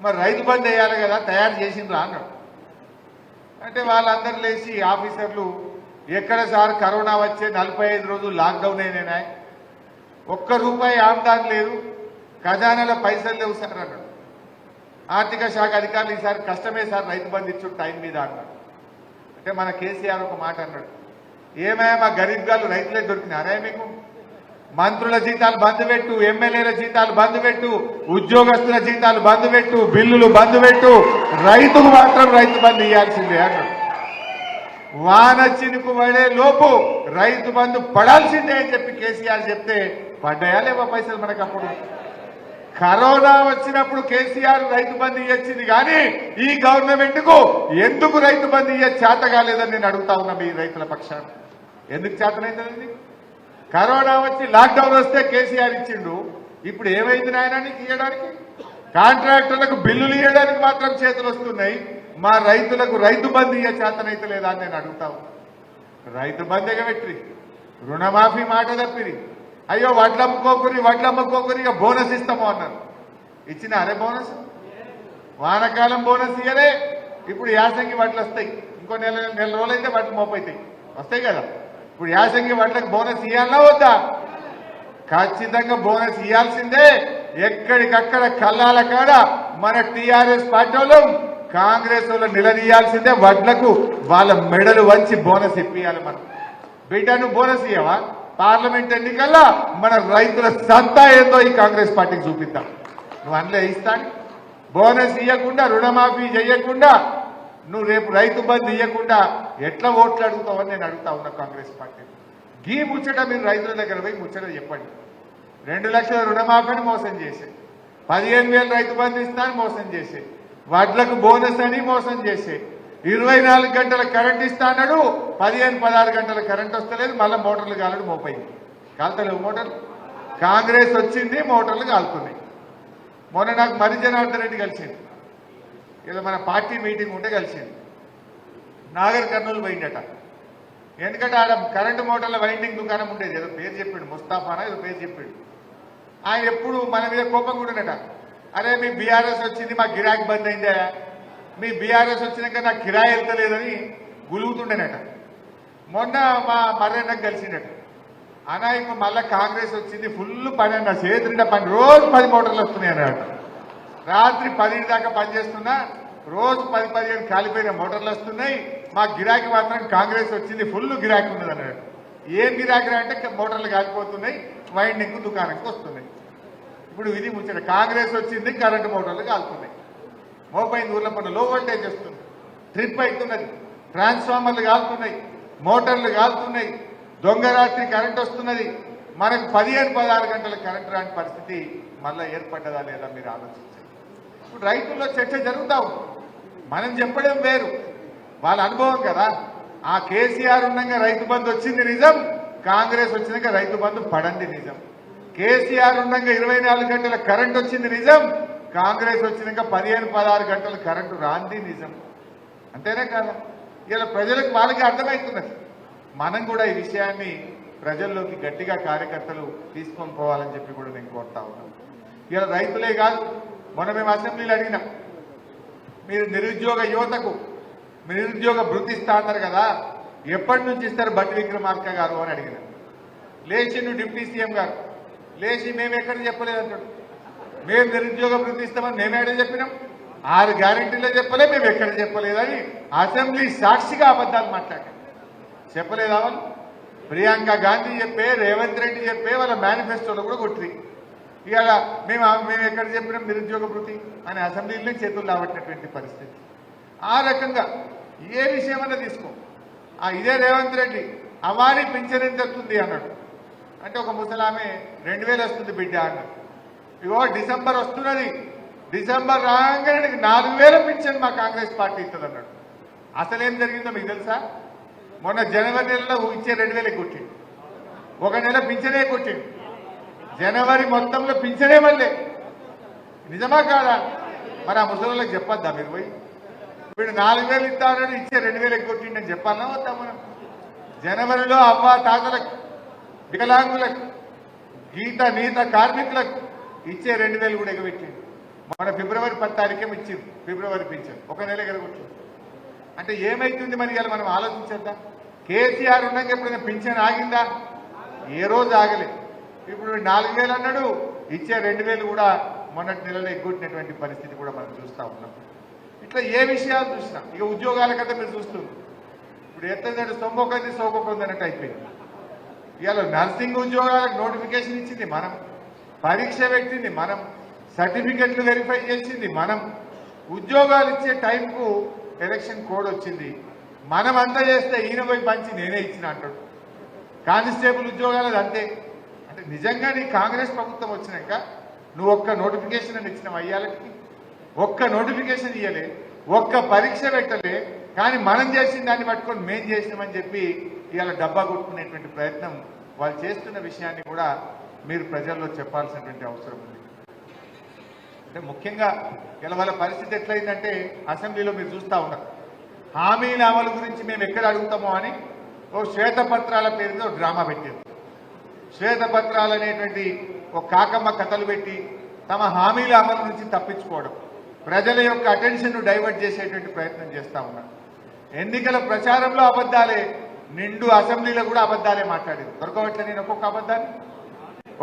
S1: మరి రైతు బంద్ వేయాలి కదా, తయారు చేసిండ్రా అన్నాడు. అంటే వాళ్ళందరూ లేచి ఆఫీసర్లు, ఎక్కడ సార్ కరోనా వచ్చే 45 రోజులు లాక్డౌన్ అయినా, ₹1 ఆమ్దాన్ లేదు, ఖజానాలో పైసలు లేవు సార్ అన్నాడు. ఆర్థిక శాఖ అధికారులు, ఈసారి కష్టమే సార్ రైతు బంద్ ఇచ్చుడు టైం మీద అన్నాడు. అంటే మన కేసీఆర్ ఒక మాట అన్నాడు, ఏమయ్యా మా గరీబ్ గారు రైతులే దొరికినారే మీకు? మంత్రుల జీతాలు బంద్ పెట్టు, ఎమ్మెల్యేల జీతాలు బంద్ పెట్టు, ఉద్యోగస్తుల జీతాలు బంద్ పెట్టు, బిల్లులు బంద్ పెట్టు, రైతుకు మాత్రం రైతు బంద్ ఇవ్వాల్సిందే అన్నాడు. వాన చినుకు పడే లోపు రైతు బంధు పడాల్సిందే అని చెప్పి కేసీఆర్ చెప్తే పడ్డాయా లేవా పైసలు మనకు? అప్పుడు కరోనా వచ్చినప్పుడు కేసీఆర్ రైతు బంధు ఇచ్చింది, కానీ ఈ గవర్నమెంట్ కు ఎందుకు రైతు బంధు చేత కాలేదని నేను అడుగుతా ఉన్నా మీ రైతుల పక్షాన. ఎందుకు చేతనైందండి? కరోనా వచ్చి లాక్డౌన్ వస్తే కేసీఆర్ ఇచ్చిండు, ఇప్పుడు ఏమైంది నాయన నీకు ఇవ్వడానికి? కాంట్రాక్టర్లకు బిల్లులు ఇవ్వడానికి మాత్రం చేతులు వస్తున్నాయి, మా రైతులకు రైతు బంధు చేతనైతే లేదా అని నేను అడుగుతావు. రైతు బంధు ఎగబెట్టి రుణమాఫీ మాట తప్పిరి. అయ్యో వడ్లమ్మకోకురి ఇక బోనస్ ఇస్తాము అన్నారు. ఇచ్చిన అరే బోనస్? వానకాలం బోనస్ ఇయ్యలే, ఇప్పుడు యాసంగి వడ్లు వస్తాయి, ఇంకో నెల రోజులైతే వడ్లు మోపైతాయి, వస్తాయి కదా. ఇప్పుడు యాసంగి వడ్లకు బోనస్ ఇవ్వాలన్నా వద్దా? ఖచ్చితంగా బోనస్ ఇవ్వాల్సిందే. ఎక్కడికక్కడ కల్లాల కాడ మన టీఆర్ఎస్ పార్టీ వాళ్ళు కాంగ్రెస్ వాళ్ళు నిలదీయాల్సిందే. వడ్లకు వాళ్ళ మెడలు వంచి బోనస్ ఇప్పియాలి. మనం బిడ్డను బోనస్ ఇవ్వవా? పార్లమెంట్ ఎన్నికల్లో మన రైతుల సత్తా ఏందో ఈ కాంగ్రెస్ పార్టీకి చూపిద్దాం. నువ్వు అందులో ఇస్తాను బోనస్ ఇవ్వకుండా, రుణమాఫీ చేయకుండా, నువ్వు రేపు రైతు బంధు ఇవ్వకుండా ఎట్లా ఓట్లు అడుగుతావని నేను అడుగుతా ఉన్నా కాంగ్రెస్ పార్టీ. గీ ముచ్చట మీరు రైతుల దగ్గర పోయి ముచ్చట చెప్పండి. 2 లక్షల రుణమాఫీని మోసం చేసే, 15,000 రైతు బంధు ఇస్తానని మోసం చేసే, వడ్లకు బోనస్ అని మోసం చేసే, 24 గంటల కరెంట్ ఇస్తా అన్నాడు, 15-16 గంటల కరెంట్ వస్తలేదు, మళ్ళీ మోటార్లు కాలడు మోపైంది. కాలుతలేవు మోటార్లు. కాంగ్రెస్ వచ్చింది, మోటార్లు కాలుతున్నాయి. మొన్న నాకు మరి జనార్దన్ రెడ్డి కలిసింది, ఏదో మన పార్టీ మీటింగ్ ఉంటే కలిసింది. నాగర్ కర్నూలు పోయిందట. ఎందుకంటే ఆడ కరెంటు మోటార్ల వైండింగ్ దుకాణం ఉండేది, ఏదో పేరు చెప్పాడు, ముస్తాఫానా ఏదో పేరు చెప్పాడు. ఆయన ఎప్పుడు మన మీద కోపం కూడా, అరే మీ బీఆర్ఎస్ వచ్చింది మా గిరాకీ బంద్ అయిందా, మీ బీఆర్ఎస్ వచ్చినాక నాకు కిరాయి వెళ్తలేదని గులుగుతుండేనట. మొన్న మా మర్రన్నకు కలిసిండట, అనా ఇప్పుడు మళ్ళీ కాంగ్రెస్ వచ్చింది, ఫుల్ పని అన్న, చేతిండా పని, రోజు 10 మోటార్లు వస్తున్నాయి అన్నట. రాత్రి 10 దాకా పనిచేస్తున్నా, రోజు 10-15 కాలిపోయిన మోటార్లు వస్తున్నాయి, మా గిరాకీ మాత్రం కాంగ్రెస్ వచ్చింది, ఫుల్ గిరాకీ ఉన్నది అన్నాడు. ఏం గిరాకీ అంటే మోటార్లు కాలిపోతున్నాయి, వైండింగ్ దుకాణంకి వస్తున్నాయి. ఇప్పుడు ఇది ముచ్చట, కాంగ్రెస్ వచ్చింది, కరెంటు మోటార్లు కాలుతున్నాయి, మోపైంది ఊర్ల పనులు, లో వోల్టేజ్ వస్తుంది, ట్రిప్ అవుతున్నది, ట్రాన్స్ఫార్మర్లు కాలుతున్నాయి, మోటార్లు కాలుతున్నాయి, దొంగ రాత్రి కరెంట్ వస్తున్నది. మనకు 15-16 గంటల కరెంట్ రాని పరిస్థితి మళ్ళీ ఏర్పడ్డదా లేదా మీరు ఆలోచించండి. ఇప్పుడు రైతుల్లో చర్చ జరుగుతా ఉంది, మనం చెప్పడం వేరు, వాళ్ళ అనుభవం కదా. ఆ కేసీఆర్ ఉండగా రైతు బంధు వచ్చింది నిజం, కాంగ్రెస్ వచ్చినాక రైతు బంధు పడంది నిజం. కేసీఆర్ ఉండగా 24 గంటల కరెంట్ వచ్చింది నిజం, కాంగ్రెస్ వచ్చినాక 15-16 గంటల కరెంటు రాంది నిజం. అంతేనే కదా. ఇలా ప్రజలకు వాళ్ళకి అర్థమవుతున్నది. మనం కూడా ఈ విషయాన్ని ప్రజల్లోకి గట్టిగా కార్యకర్తలు తీసుకొని పోవాలని చెప్పి కూడా నేను కోరుతా ఉన్నాను. ఇలా రైతులే కాదు, మొన్న మేము అసెంబ్లీలో అడిగినాం, మీరు నిరుద్యోగ యువతకు నిరుద్యోగ భృతి ఇస్తా అన్నారు కదా, ఎప్పటి నుంచి ఇస్తారు బట్టి విక్రమార్క గారు అని అడిగినాం. లేచి నువ్వు డిప్యూటీ సీఎం గారు లేచి మేము ఎక్కడ చెప్పలేదంటాడు. మేము నిరుద్యోగ భృతి ఇస్తామని మేమే ఎక్కడ చెప్పినాం, 6 గ్యారెంటీలో చెప్పలే, మేము ఎక్కడ చెప్పలేదని అసెంబ్లీ సాక్షిగా అబద్ధాలు మాట్లాడారు. చెప్పలేదా వాళ్ళు? ప్రియాంక గాంధీ చెప్పే, రేవంత్ రెడ్డి చెప్పే, వాళ్ళ మేనిఫెస్టోలో కూడా కొట్టి ఇవాళ మేము ఎక్కడ చెప్పినాం నిరుద్యోగ భృతి అని అసెంబ్లీలో చేతులు లావట్టినటువంటి పరిస్థితి. ఆ రకంగా ఏ విషయమన్నా తీసుకో, ఇదే రేవంత్ రెడ్డి అవారీ పింఛన్ ఎంత వస్తుంది అన్నాడు. అంటే ఒక ముసలామె 2000 వస్తుంది బిడ్డ అన్నాడు. ఇగో డిసెంబర్ వస్తున్నది, డిసెంబర్ రాగానే 4000 పింఛన్ మా కాంగ్రెస్ పార్టీ ఇస్తుంది అన్నాడు. అసలేం జరిగిందో మీకు తెలుసా? మొన్న జనవరి నెలలో ఇచ్చే 2000 కొట్టిండు, ఒక నెల పింఛనే కొట్టిండు, జనవరి మొత్తంలో పింఛనే మళ్ళీ. నిజమా కాదా? మరి ఆ ముసలిళ్ళకి చెప్పొద్దా మీరు పోయి? వీడు 4000 ఇస్తానని ఇచ్చే 2000 కొట్టిండని చెప్పాలన్నా వద్దా మనం? జనవరిలో అవ్వ తాతలకు, వికలాంగులకు, గీత నీత కార్మికులకు ఇచ్చే 2000 కూడా ఎగబెట్టిండు. మన ఫిబ్రవరి 10 తారీఖే ఇచ్చింది ఫిబ్రవరి పింఛన్, ఒక నెల ఎగరగొట్టింది. అంటే ఏమైతుంది మరి ఇలా మనం ఆలోచించద్దా? కేసీఆర్ ఉన్నాక ఎప్పుడైనా పింఛన్ ఆగిందా? ఏ రోజు ఆగలేదు. ఇప్పుడు 4000 అన్నాడు, ఇచ్చే 2000 కూడా మొన్నటి నెలలో ఎగ్గొట్టినటువంటి పరిస్థితి కూడా మనం చూస్తూ ఉన్నాం. ఇట్లా ఏ విషయాలు చూసినా ఇక ఉద్యోగాల కదా మీరు చూస్తుంది. ఇప్పుడు ఎట్లంటే సొమ్మొకంది సోకొకంది అన్నట్టు అయిపోయింది. ఇవాళ నర్సింగ్ ఉద్యోగాలకు నోటిఫికేషన్ ఇచ్చింది మనం, పరీక్ష పెట్టింది మనం, సర్టిఫికెట్లు వెరిఫై చేసింది మనం, ఉద్యోగాలు ఇచ్చే టైంకు ఎలక్షన్ కోడ్ వచ్చింది. మనం అంతా చేస్తే ఈయన పోయి పంచి నేనే ఇచ్చిన అంటాడు. కానిస్టేబుల్ ఉద్యోగాలు అంతే. అంటే నిజంగా నీ కాంగ్రెస్ ప్రభుత్వం వచ్చినాక నువ్వు ఒక్క నోటిఫికేషన్ అని ఇచ్చినావు, అయ్యాలకి ఒక్క నోటిఫికేషన్ ఇవ్వలే, ఒక్క పరీక్ష పెట్టలే. కానీ మనం చేసిన దాన్ని పట్టుకొని మేం చేసినామని చెప్పి ఇవాళ డబ్బా కొట్టుకునేటువంటి ప్రయత్నం వాళ్ళు చేస్తున్న విషయాన్ని కూడా మీరు ప్రజల్లో చెప్పాల్సినటువంటి అవసరం ఉంది. అంటే ముఖ్యంగా ఇలా వాళ్ళ పరిస్థితి ఎట్లయిందంటే అసెంబ్లీలో మీరు చూస్తూ ఉన్నారు, హామీల అమలు గురించి మేము ఎక్కడ అడుగుతామో అని ఓ శ్వేతపత్రాల పేరుతో డ్రామా పెట్టారు. శ్వేతపత్రాలు అనేటువంటి ఒక కాకమ్మ కథలు పెట్టి తమ హామీల అమలు నుంచి తప్పించుకోవడం, ప్రజల యొక్క అటెన్షన్ డైవర్ట్ చేసేటువంటి ప్రయత్నం చేస్తూ ఉన్నారు. ఎన్నికల ప్రచారంలో అబద్ధాలే, నిండు అసెంబ్లీలో కూడా అబద్ధాలే మాట్లాడింది. దొరకవట్లే నేను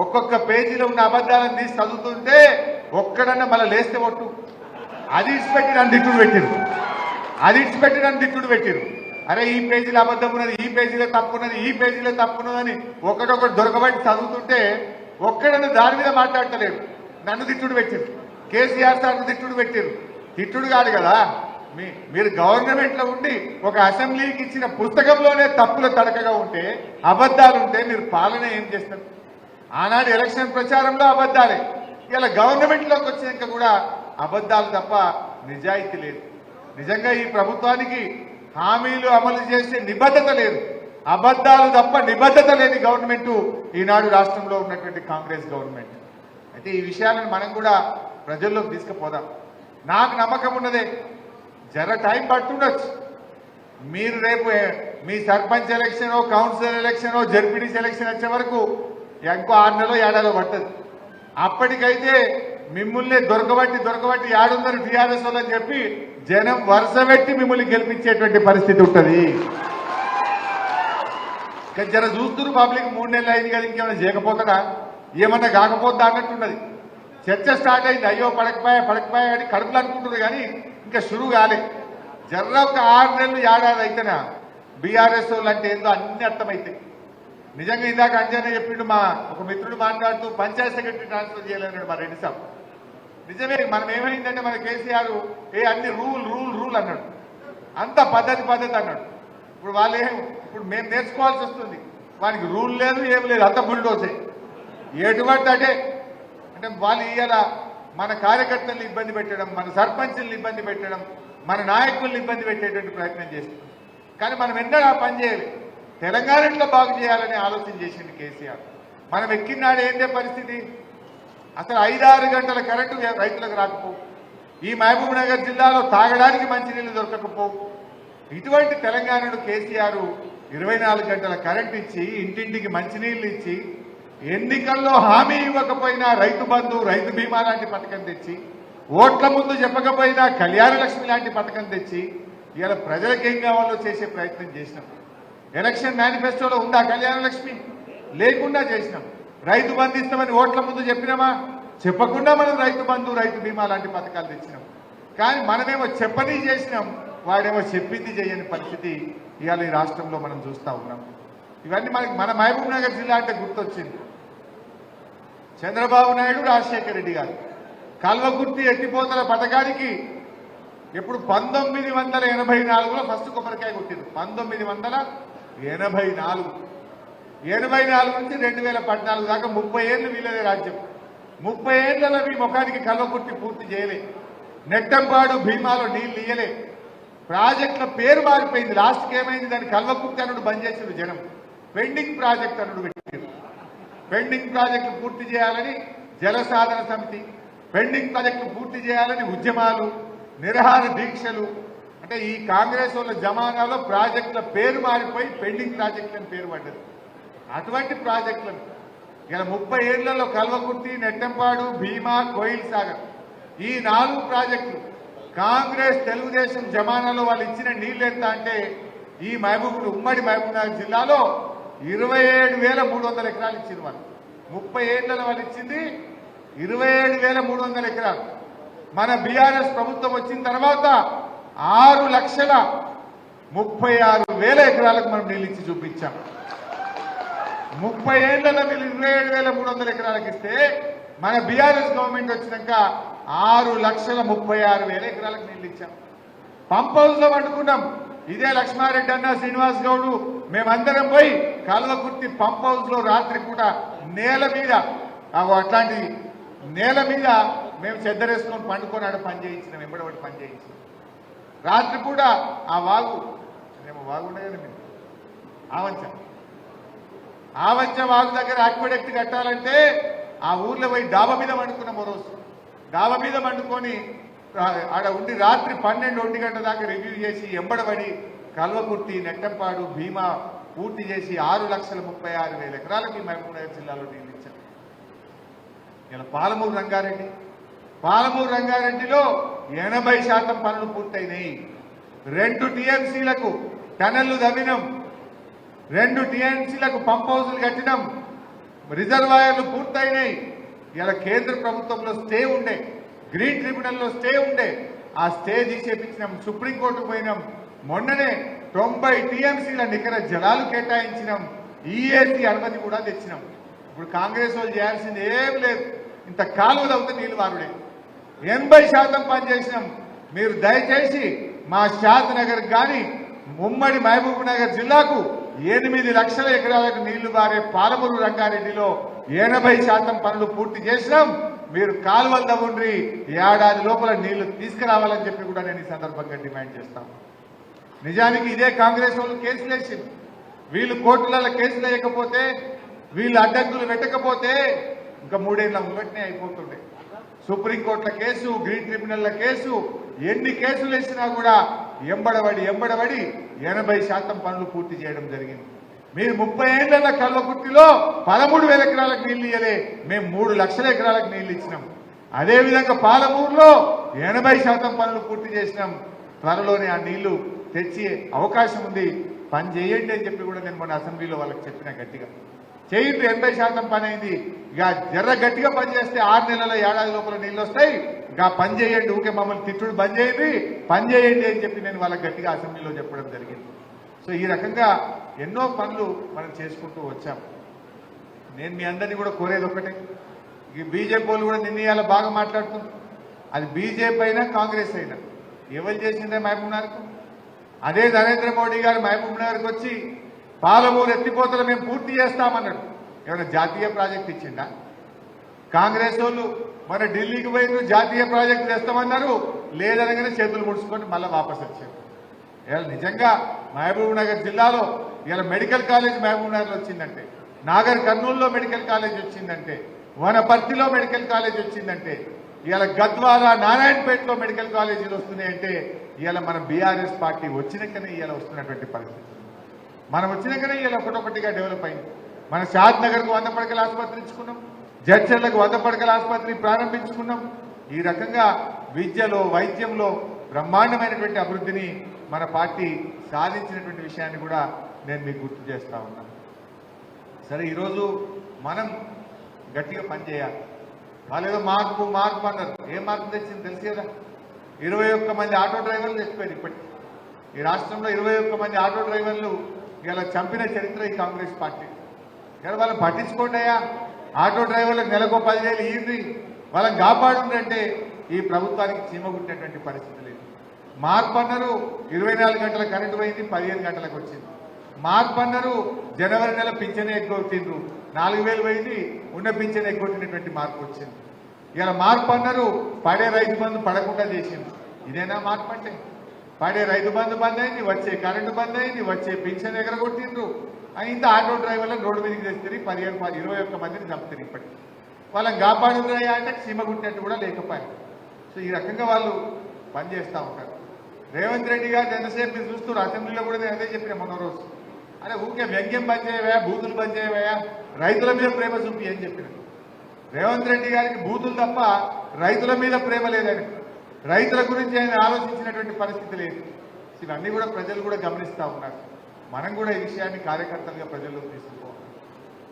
S1: ఒక్కొక్క పేజీలో ఉన్న అబద్ధాలను తీసి చదువుతుంటే ఒక్కడన్నా మళ్ళీ లేస్తే ఒట్టు. అది ఇచ్చిపెట్టి నన్ను దిట్టుడు పెట్టిరు, అరే ఈ పేజీలో అబద్ధం ఉన్నది, ఈ పేజీలో తప్పున్నది, ఈ పేజీలో తప్పున్నదని ఒకటొకటి దొరకబట్టి చదువుతుంటే ఒక్కడన్నా దాని మీద మాట్లాడతలేరు. నన్ను తిట్టుడు పెట్టిరు, కేసీఆర్ సార్ను తిట్టుడు పెట్టిరు. తిట్టుడు కాదు కదా, మీరు గవర్నమెంట్ లో ఉండి ఒక అసెంబ్లీకి ఇచ్చిన పుస్తకంలోనే తప్పుల తడకగా ఉంటే, అబద్ధాలు ఉంటే మీరు పాలన ఏం చేస్తారు? ఆనాడు ఎలక్షన్ ప్రచారంలో అబద్ధాలే, ఇలా గవర్నమెంట్ లోకి వచ్చినాక కూడా అబద్ధాలు తప్ప నిజాయితీ లేదు. నిజంగా ఈ ప్రభుత్వానికి హామీలు అమలు చేసే నిబద్ధత లేదు, అబద్ధాలు తప్ప నిబద్ధత లేని గవర్నమెంట్ ఈనాడు రాష్ట్రంలో ఉన్నటువంటి కాంగ్రెస్ గవర్నమెంట్. అయితే ఈ విషయాలను మనం కూడా ప్రజల్లోకి తీసుకుపోదాం. నాకు నమ్మకం ఉన్నదే, జర టైం పట్టుండొచ్చు. మీరు రేపు మీ sarpanch election, councillor election, ZPTC election వచ్చే వరకు ఇంకో 6 నెలలో 7 నెలలో పడుతుంది. అప్పటికైతే మిమ్మల్ని దొరకబట్టి ఏడున్నర టీఆర్ఎస్ అని చెప్పి జనం వరుస పెట్టి మిమ్మల్ని గెలిపించేటువంటి పరిస్థితి ఉంటుంది. జర చూస్తున్నారు పబ్లిక్ 3 నెలలు అయింది కదా, ఇంకేమైనా చేయకపోతాడా, ఏమన్నా కాకపోద్దా అన్నట్టున్నది. చర్చ స్టార్ట్ అయింది, అయ్యో పడకపోయా అని కడుపులు అనుకుంటుంది, కానీ ఇంకా షురు కాలే. జర్ర ఒక 6 నెలలు ఏడాది అయితేనా బీఆర్ఎస్ వాళ్ళు అంటే ఏందో అన్ని అర్థమైతాయి. నిజంగా ఇందాక అంజనే చెప్పిండు, మా ఒక మిత్రుడు మాట్లాడుతూ పంచాయత్ సెక్రటరీ ట్రాన్స్ఫర్ చేయలేన్నాడు మా రెడ్డి సాబ్. నిజమే, మనం ఏమైందంటే మన కేసీఆర్ అన్ని రూల్ అన్నాడు, అంత పద్ధతి అన్నాడు. ఇప్పుడు ఇప్పుడు మేము నేర్చుకోవాల్సి వస్తుంది. వానికి రూల్ లేదు, ఏం లేదు, అంత బుల్డోసే ఎటువంటి అంటే వాళ్ళు ఇవాళ మన కార్యకర్తలను ఇబ్బంది పెట్టడం, మన సర్పంచులను ఇబ్బంది పెట్టడం, మన నాయకులను ఇబ్బంది పెట్టేటువంటి ప్రయత్నం చేస్తున్నాం. కానీ మనం ఎన్నడూ ఆ పని చేయాలి, తెలంగాణలో బాగు చేయాలని ఆలోచన చేసింది కేసీఆర్. మనం ఎక్కినాడు ఏందే పరిస్థితి, అసలు 5-6 గంటల కరెంటు రైతులకు రాకపోవు, ఈ మహబూబ్ నగర్ జిల్లాలో తాగడానికి మంచినీళ్లు దొరకకపోవు. ఇటువంటి తెలంగాణను కేసీఆర్ 24 గంటల కరెంట్ ఇచ్చి, ఇంటింటికి మంచినీళ్లు ఇచ్చి, ఎన్నికల్లో హామీ ఇవ్వకపోయినా రైతు బంధు, రైతు బీమా లాంటి పథకం తెచ్చి, ఓట్ల ముందు చెప్పకపోయినా కళ్యాణ లక్ష్మి లాంటి పథకం తెచ్చి ఇవాళ ప్రజలకు ఏం కావాలో చేసే ప్రయత్నం చేసినాం. ఎలక్షన్ మేనిఫెస్టోలో ఉందా కళ్యాణ లక్ష్మి? లేకుండా చేసినాం. రైతు బంధు ఇస్తామని ఓట్ల ముందు చెప్పినామా? చెప్పకుండా మనం రైతు బంధు, రైతు బీమా లాంటి పథకాలు తెచ్చినాం. కానీ మనమేమో చెప్పని చేసినాం, వాడేమో చెప్పింది చేయని పరిస్థితి ఇవాళ ఈ రాష్ట్రంలో మనం చూస్తూ ఉన్నాం. ఇవన్నీ మన మహబూబ్ నగర్ జిల్లా అంటే గుర్తొచ్చింది. చంద్రబాబు నాయుడు, రాజశేఖర రెడ్డి గారు కల్వకుర్తి ఎత్తిపోతల పథకానికి ఎప్పుడు 1984లో ఫస్ట్ కొబ్బరికాయ కొట్టింది. 1984 నుంచి 2014 దాకా 30 ఏళ్ళు వీళ్ళదే రాజ్యం. 30 ఏళ్లలో మీ ముఖానికి కల్వకుర్తి పూర్తి చేయలే, నెట్టంపాడు భీమాలో నీళ్లు ఇయ్యలే, ప్రాజెక్టుల పేరు మారిపోయింది. లాస్ట్కి ఏమైంది, దాన్ని కల్వకుర్తి అన్నుడు బంద్ చేసిన జనం, పెండింగ్ ప్రాజెక్ట్ అన్నుడు పెట్టారు. పెండింగ్ ప్రాజెక్టులు పూర్తి చేయాలని జలసాధన సమితి, పెండింగ్ ప్రాజెక్టులు పూర్తి చేయాలని ఉద్యమాలు, నిరహార దీక్షలు. అంటే ఈ కాంగ్రెస్ వాళ్ళ జమానాలో ప్రాజెక్టుల పేరు మారిపోయి పెండింగ్ ప్రాజెక్టులని పేరు పడ్డది. అటువంటి ప్రాజెక్టులను ఇలా 30 ఏళ్లలో కల్వకుర్తి, నెట్టంపాడు, భీమా, కోయిల్ సాగర్ ఈ 4 ప్రాజెక్టులు కాంగ్రెస్ తెలుగుదేశం జమానాలో వాళ్ళు ఇచ్చిన నీళ్లు ఎంత అంటే ఈ ఉమ్మడి మహబూబ్ నగర్ జిల్లాలో 27,300 ఎకరాలు ఇచ్చింది వాళ్ళు. 30 ఏళ్లలో వాళ్ళు ఇచ్చింది 27,300 ఎకరాలు. మన బీఆర్ఎస్ ప్రభుత్వం వచ్చిన తర్వాత 6,36,000 ఎకరాలకు మనం నీళ్ళు ఇచ్చి చూపించాం. 30 ఏళ్లలో మీరు 27,300 ఎకరాలకు ఇస్తే మన బీఆర్ఎస్ గవర్నమెంట్ వచ్చినాక 6,36,000 ఎకరాలకు నీళ్ళు ఇచ్చాం. పంప్ హౌస్ లో వండుకున్నాం. ఇదే లక్ష్మారెడ్డి అన్న, శ్రీనివాస్ గౌడ్ మేమందరం పోయి కల్వకుర్తి పంప్ హౌస్ లో రాత్రి పూట నేల మీద, అట్లాంటి నేల మీద మేము చెద్దరేసుకొని పండుకొని ఆడ పని చేయించినాం, వెంబడబడి పని చేయించినాం. రాత్రి పూట ఆ వాగు ఉండే కదా మేము ఆవంచ వాగు దగ్గర ఆక్విడక్ట్ కట్టాలంటే ఆ ఊర్లో పోయి డాబా మీద వండుకున్నాం. ఓ రోజు డాబా మీద వండుకొని ఆడ ఉండి రాత్రి 12-1 గంట దాకా రివ్యూ చేసి ఎంబడబడి కల్వకుర్తి, నెట్టంపాడు, భీమా పూర్తి చేసి 6,36,000 ఎకరాలకి మహబూబ్ నగర్ జిల్లాలో నీళ్ళు ఇచ్చాం. ఇలా పాలమూరు రంగారెడ్డిలో 80% పనులు పూర్తయినాయి. 2 టీఎంసీలకు టనళ్లు తవ్వినాం, 2 టీఎంసీలకు పంప్ హౌజులు కట్టినాం, రిజర్వాయర్లు పూర్తయినాయి. ఇలా కేంద్ర ప్రభుత్వంలో స్టే ఉండే, గ్రీన్ ట్రిబ్యునల్లో స్టే ఉండే, ఆ స్టే తీసేపించినాం. సుప్రీంకోర్టుకు పోయినాం. మొన్ననే 90 టీఎంసీల నికర జలాలు కేటాయించినాం. ఈఏసీ అనుమతి కూడా తెచ్చినాం. ఇప్పుడు కాంగ్రెస్ వాళ్ళు చేయాల్సింది ఏం లేదు, ఇంత కాలువలు అవుతే నీళ్లు వారుడే. 80% పని చేసినాం. మీరు దయచేసి మా షాద్ నగర్ కానీ ఉమ్మడి మహబూబ్ నగర్ జిల్లాకు 8 లక్షల ఎకరాలకు నీళ్లు బారే పాలమూరు రంగారెడ్డిలో 80% పనులు పూర్తి చేసినాం. మీరు కాలువలు తవ్వండి, ఏడాది లోపల నీళ్లు తీసుకురావాలని చెప్పి కూడా నేను ఈ సందర్భంగా డిమాండ్ చేస్తాను. నిజానికి ఇదే కాంగ్రెస్ వాళ్ళు కేసులు వేసింది. వీళ్ళు కోర్టులలో కేసులు వేయకపోతే, వీళ్ళు అడ్డంకులు పెట్టకపోతే ఇంకా 3 ఏళ్ల ముంగట్నే అయిపోతుండే. సుప్రీంకోర్టుల కేసు, గ్రీన్ ట్రిబ్యునల్ల కేసు, ఎన్ని కేసులు వేసినా కూడా ఎంబడబడి 80% పనులు పూర్తి చేయడం జరిగింది. మీరు 30 ఏళ్ల కల్వకుర్తిలో 13,000 ఎకరాలకు నీళ్లు ఇయ్యలే, మేము 3 లక్షల ఎకరాలకు నీళ్లు ఇచ్చినాం. అదేవిధంగా పాలమూరులో 80% పనులు పూర్తి చేసినాం. త్వరలోనే ఆ నీళ్లు తెచ్చే అవకాశం ఉంది, పని చేయండి అని చెప్పి కూడా నేను మొన్న అసెంబ్లీలో వాళ్ళకి చెప్పిన గట్టిగా. చేయండి, 80% పని అయింది. ఇక జర్ర గట్టిగా పని చేస్తే 6 నెలల ఏడాది లోపల నీళ్ళు వస్తాయి. ఇక పని చేయండి, ఊకే మమ్మల్ని తిట్టుడు బంద్ చేయండి, పని చేయండి అని చెప్పి నేను వాళ్ళకి గట్టిగా అసెంబ్లీలో చెప్పడం జరిగింది. సో ఈ రకంగా ఎన్నో పనులు మనం చేసుకుంటూ వచ్చాం. నేను మీ అందరినీ కూడా కోరేది ఒకటే, ఈ బీజేపీ వాళ్ళు కూడా నిన్న బాగా మాట్లాడుతున్నారు. అది బీజేపీ అయినా కాంగ్రెస్ అయినా ఎవరు చేసిందే మహబూబ్ నగర్కు? అదే నరేంద్ర మోడీ గారు మహబూబ్ నగర్కి వచ్చి పాలమూరు ఎత్తిపోతలు మేము పూర్తి చేస్తామన్నాడు. ఏమైనా జాతీయ ప్రాజెక్ట్ ఇచ్చిండా? కాంగ్రెస్ వాళ్ళు మన ఢిల్లీకి పోయి జాతీయ ప్రాజెక్టు తెస్తామన్నారు, లేదనగానే చేతులు ముడుచుకొని మళ్ళీ వాపసు వచ్చారు. ఇవాళ నిజంగా మహబూబ్ నగర్ జిల్లాలో ఇలా మెడికల్ కాలేజ్ మహబూబ్ నగర్లో వచ్చిందంటే, నాగర్ కర్నూలులో మెడికల్ కాలేజ్ వచ్చిందంటే, వనపర్తిలో మెడికల్ కాలేజ్ వచ్చిందంటే, ఇవాళ గద్వాల, నారాయణపేటలో మెడికల్ కాలేజీలు వస్తున్నాయంటే ఇవాళ మన బీఆర్ఎస్ పార్టీ వచ్చినాకనే ఇవాళ వస్తున్నటువంటి పరిస్థితి. మనం వచ్చినాకనే ఇవాళ ఒకటొకటిగా డెవలప్ అయింది. మన షాద్ నగర్కు 100 పడకల ఆసుపత్రి ఇచ్చుకున్నాం, జడ్చర్లకు 100 పడకల ఆసుపత్రి ప్రారంభించుకున్నాం. ఈ రకంగా విద్యలో, వైద్యంలో బ్రహ్మాండమైనటువంటి అభివృద్ధిని మన పార్టీ సాధించినటువంటి విషయాన్ని కూడా నేను మీకు గుర్తు చేస్తా ఉన్నాను. సరే, ఈరోజు మనం గట్టిగా పనిచేయాలి. వాళ్ళు ఏదో మార్పు అన్నారు. ఏం మార్పు తెచ్చింది తెలుసు కదా? 21 మంది ఆటో డ్రైవర్లు తెచ్చిపోయారు. ఇప్పటికి ఈ రాష్ట్రంలో 21 మంది ఆటో డ్రైవర్లు ఇలా చంపిన చరిత్ర ఈ కాంగ్రెస్ పార్టీ. ఇలా వాళ్ళని పట్టించుకోండియా, ఆటో డ్రైవర్లకు నెలకు 10,000 ఇయ్యండి, వాళ్ళని కాపాడుందంటే ఈ ప్రభుత్వానికి చీమగుట్టినటువంటి పరిస్థితి లేదు. మార్పు అన్నారు, 24 గంటల కరెంటు పోయింది, 15 గంటలకు వచ్చింది. మార్పు అన్నారు, జనవరి నెల పింఛనే ఎగ్గొట్టిండ్రు, 4,000 పోయింది, ఉన్న పింఛన్ ఎగ్గొట్టినటువంటి మార్పు వచ్చింది. ఇలా మార్పు అన్నారు, పడే రైతు బంధు పడకుండా చేసింది. ఇదేనా మార్పు అంటే? పడే రైతు బంధు బంద్ అయింది, వచ్చే కరెంటు బంద్ అయింది, వచ్చే పింఛన్ ఎగరగొట్టిండ్రు. ఇంత ఆటో డ్రైవర్లను రోడ్డు మీదకి తెస్తుంది, 21 మందిని చంపుతారు. ఇప్పటికి వాళ్ళని కాపాడుతున్నాయా అంటే సీమగుట్టినట్టు కూడా లేకపోయాయి. సో ఈ రకంగా వాళ్ళు పనిచేస్తూ ఉంటారు. రేవంత్ రెడ్డి గారు ఎంతసేపు మీరు చూస్తున్నారు, అసెంబ్లీలో కూడా నేను అదే చెప్పిన మొన్న రోజు. అరే ఊరికే వ్యంగ్యం బంద్ చేయవా, బూతులు బంద్ చేయవా, రైతుల మీద ప్రేమ చూపి అని చెప్పిన. రేవంత్ రెడ్డి గారికి బూతులు తప్ప రైతుల మీద ప్రేమ లేదని, రైతుల గురించి ఆయన ఆలోచించినటువంటి పరిస్థితి లేదు. ఇవన్నీ కూడా ప్రజలు కూడా గమనిస్తూ ఉన్నారు. మనం కూడా ఈ విషయాన్ని కార్యకర్తలుగా ప్రజల్లోకి తీసుకుపోవాలి.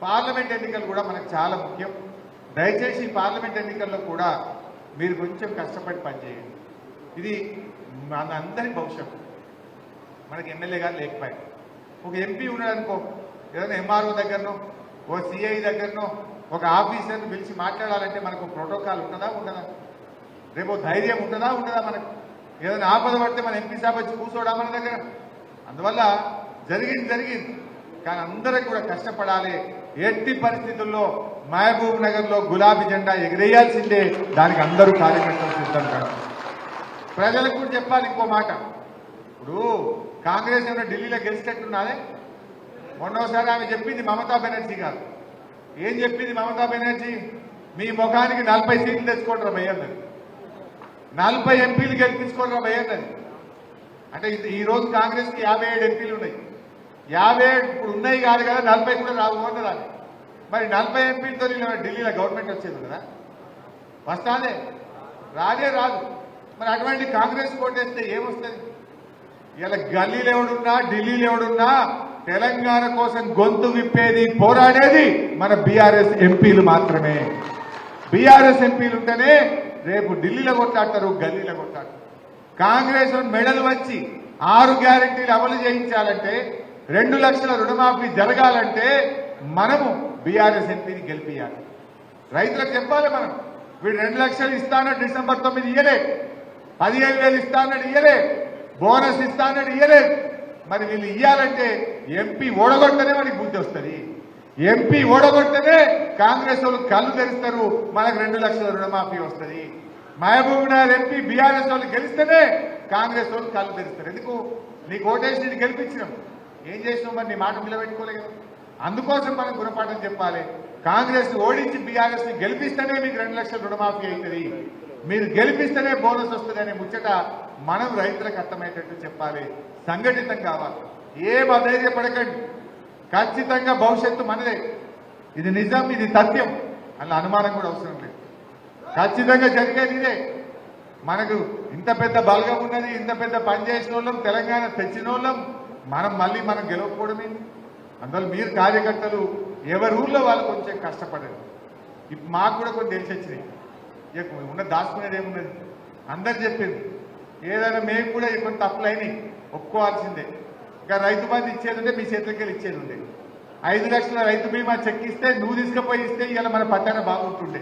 S1: పార్లమెంట్ ఎన్నికలు కూడా మనకు చాలా ముఖ్యం. దయచేసి ఈ పార్లమెంట్ ఎన్నికల్లో కూడా మీరు కొంచెం కష్టపడి పనిచేయండి. ఇది మన అందరి భవిష్యత్తు. మనకి ఎమ్మెల్యే గారు లేకపోయారు, ఒక ఎంపీ ఉన్నాడనుకో, ఏదైనా ఎంఆర్ఓ దగ్గరనో, ఓ సిఐ దగ్గరనో ఒక ఆఫీసర్ని పిలిచి మాట్లాడాలంటే మనకు ప్రోటోకాల్ ఉంటుందా ఉండదా? రేపు ధైర్యం ఉంటుందా ఉండదా? మనకు ఏదైనా ఆపద పడితే మన ఎంపీ సాబ్ వచ్చి కూర్చోడా మన దగ్గర? అందువల్ల జరిగింది, కానీ అందరం కూడా కష్టపడాలి. ఎట్టి పరిస్థితుల్లో మహబూబ్ నగర్లో గులాబీ జెండా ఎగిరేయాల్సిందే. దానికి అందరూ కార్యకర్తలు సిద్ధం కాదు. ప్రజలకు కూడా చెప్పాలి ఇంకో మాట. ఇప్పుడు కాంగ్రెస్ ఏమైనా ఢిల్లీలో గెలిచినట్టున్నదే. మొన్నోసారి ఆమె చెప్పింది మమతా బెనర్జీ గారు. ఏం చెప్పింది మమతా బెనర్జీ? మీ ముఖానికి 40 సీట్లు తెచ్చుకోండి భయ్యన్నది, 40 ఎంపీలు గెలిపించుకోండి భయ్యన్నది. అంటే ఈ రోజు కాంగ్రెస్ కి 57 ఎంపీలు ఉన్నాయి. 57 ఇప్పుడు ఉన్నాయి కాదు కదా, 40 కూడా రావు అన్నదాన్ని. మరి 40 ఎంపీలతో ఢిల్లీలో గవర్నమెంట్ వచ్చేది కదా? వస్తానే రాదు. మరి అటువంటి కాంగ్రెస్ కోటేస్తే ఏమొస్తుంది? ఇలా గల్లీలు ఎవడున్నా, ఢిల్లీలో ఎవడున్నా తెలంగాణ కోసం గొంతు విప్పేది, పోరాడేది మన బీఆర్ఎస్ ఎంపీలు మాత్రమే. బీఆర్ఎస్ ఎంపీలు ఉంటేనే రేపు ఢిల్లీలో కొట్లాడతారు, గల్లీలో కొట్లాడతారు. కాంగ్రెస్ మెడలు వంచి 6 గ్యారెంటీలు అమలు చేయించాలంటే, 2 లక్షల రుణమాఫీ జరగాలంటే మనము బీఆర్ఎస్ ఎంపీని గెలిపియాలి. రైతులకు చెప్పాలి మనం, వీడు 2 లక్షలు ఇస్తానని డిసెంబర్ 9 ఇయ్యలే, 15,000 ఇస్తానని ఇయ్యలే, బోనస్ ఇస్తానని ఇయ్యలేదు. మరి వీళ్ళు ఇయ్యాలంటే ఎంపీ ఓడగొట్టనే మనకి బుద్ధి వస్తుంది. ఎంపీ ఓడగొట్టనే కాంగ్రెస్ వాళ్ళు కళ్ళు తెరుస్తారు, మనకు 2 లక్షల రుణమాఫీ వస్తుంది. మహబూబ్ నగర్ ఎంపీ బీఆర్ఎస్ వాళ్ళు గెలిస్తేనే కాంగ్రెస్ వాళ్ళు కళ్ళు తెరుస్తారు. ఎందుకు? నీకు ఓటేసి నేను గెలిపించినాం, ఏం చేసినావు? మరి నీ మాట నిలబెట్టుకోలే కదా. అందుకోసం మనం గుణపాఠం చెప్పాలి. కాంగ్రెస్ ఓడించి బీఆర్ఎస్ ని గెలిపిస్తేనే మీకు 2 లక్షల రుణమాఫీ అవుతుంది, మీరు గెలిపిస్తేనే బోనస్ వస్తుంది అనే ముచ్చట మనం రైతులకు అర్థమయ్యేటట్టు చెప్పాలి. సంఘటితం కావాలి. ఏం అధైర్యపడకండి. ఖచ్చితంగా భవిష్యత్తు మనదే. ఇది నిజం, ఇది సత్యం. అలా అనుమానం కూడా అవసరం లేదు. ఖచ్చితంగా జరిగేది ఇదే. మనకు ఇంత పెద్ద బలగం ఉన్నది, ఇంత పెద్ద పని చేసిన వాళ్ళం, తెలంగాణ తెచ్చిన వాళ్ళం, మనం గెలవకపోవడమే. అందువల్ల మీరు కార్యకర్తలు ఎవరి ఊర్లో వాళ్ళు కొంచెం కష్టపడండి. ఇప్పుడు మాకు కూడా కొన్ని తెలిసి వచ్చినాయి. ఉన్న దాచుకునేది ఏమున్నది, అందరు చెప్పింది. ఏదైనా మేము కూడా కొన్ని తప్పులు అయినాయి, ఒప్పుకోవాల్సిందే. ఇంకా రైతు బంధు ఇచ్చేది ఉంటే మీ చేతులకి వెళ్ళి ఇచ్చేది ఉండే. 5 లక్షల రైతు బీమా చెక్ ఇస్తే నువ్వు తీసుకుపోయి ఇస్తే ఇలా మన పట్టాన బాగుంటుండే.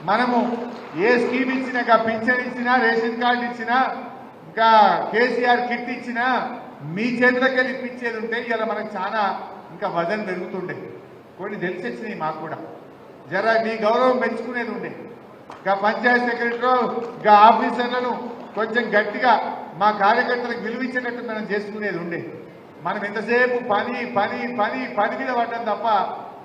S1: మనము ఏ స్కీమ్ ఇచ్చినా, ఇంకా పింఛన్ ఇచ్చినా, రేషన్ కార్డు ఇచ్చినా, ఇంకా కేసీఆర్ కిట్ ఇచ్చినా మీ చేతులకి వెళ్ళి ఇప్పించేది ఉంటే ఇలా మనకు చాలా ఇంకా వజన్ పెరుగుతుండే. కొన్ని తెలిసొచ్చినాయి మాకు కూడా. జరా మీ గౌరవం పెంచుకునేది ఉండే. ఇంకా పంచాయత్ సెక్రటరీ, ఇంకా ఆఫీసర్లను కొంచెం గట్టిగా మా కార్యకర్తలకు విలువించేటట్టు మనం చేసుకునేది ఉండే. మనం ఎంతసేపు పని పని పని పని మీద పడ్డం తప్ప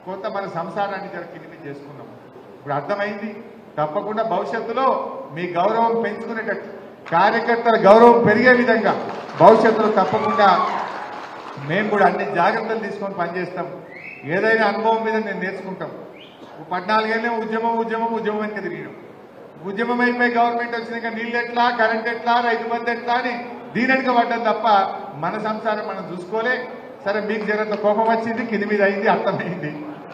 S1: కొంత మన సంసారాన్ని జర కింది చేసుకున్నాం. ఇప్పుడు అర్థమైంది. తప్పకుండా భవిష్యత్తులో మీ గౌరవం పెంచుకునేటట్టు, కార్యకర్తల గౌరవం పెరిగే విధంగా భవిష్యత్తులో తప్పకుండా మేము కూడా అన్ని జాగ్రత్తలు తీసుకొని పనిచేస్తాం. ఏదైనా అనుభవం మీద నేను నేర్చుకుంటాం. 14 ఏళ్ళే ఉద్యమం వెనుక తిరిగినాం. ఉద్యమం అయిపోయి గవర్నమెంట్ వచ్చినాక నీళ్ళు ఎట్లా, కరెంట్ ఎట్లా, రైతు బంధు ఎట్లా అని దీని వెనుక పడ్డం తప్ప మన సంసారం మనం చూసుకోలే. సరే, మీకు జరంత కోపం వచ్చింది, కింది మీద అయింది, అర్థమైంది.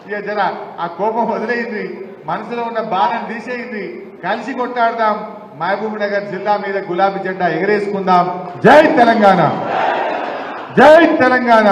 S1: ఇక జర ఆ కోపం వదిలేయింది, మనసులో ఉన్న బాధను తీసేయింది. కలిసి కొట్టాడదాం, మహబూబ్ నగర్ జిల్లా మీద గులాబీ జెండా ఎగరేసుకుందాం. జై తెలంగాణ, జై తెలంగాణ.